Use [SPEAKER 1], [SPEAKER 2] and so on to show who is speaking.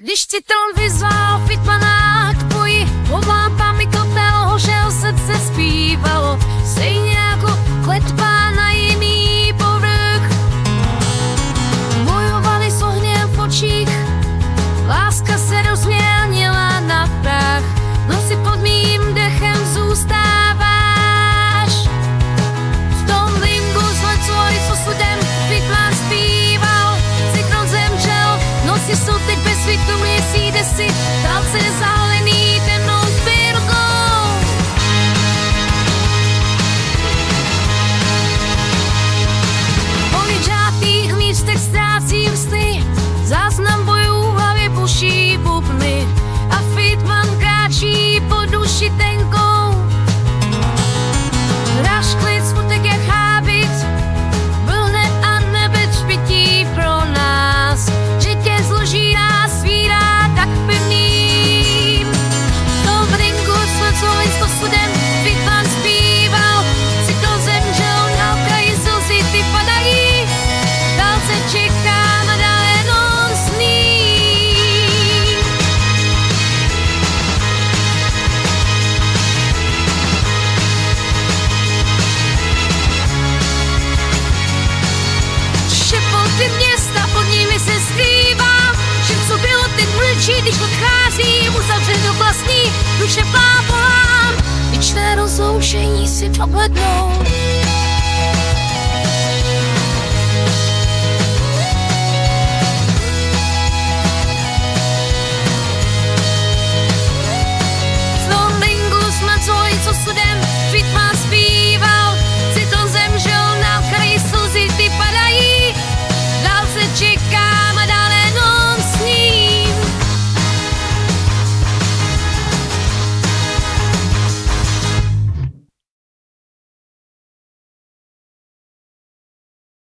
[SPEAKER 1] Když Citron vyzval Fitmana k boji, ovlápá mi kotel, že o srdce zpívalo, stejně jako kletba na jiný povrch. Bojovali s ohněm v očích, láska se rozmělnila na prach, noci pod mým dechem zůstáváš. V tom blingu zlecoj s osudem Fitman zpíval, Citron zemřel, noci jsou teď bez svitu, měsíc si talce zahalený temnou zbylkou. Po vyžátých místech ztrácím sny, záznam bojů v hlavě buší bubny a Fitman kráčí po duši tenkou. Rašklid, smutek jak hábit, vlne a nebe třpití pro nás, že tě zloží nás svírá tak pevným. V tom bringu svoj s osudem Fitman zpíval, Citron zemřel, na okraji slzy ty padají, dálce čeká nadále jenom sní. Šepoty města, pod nimi se skrývá, že co bylo, teď mlčí, když odchází, uzavře do vlastní duše plávolám. Věčné rozloučení si problednou.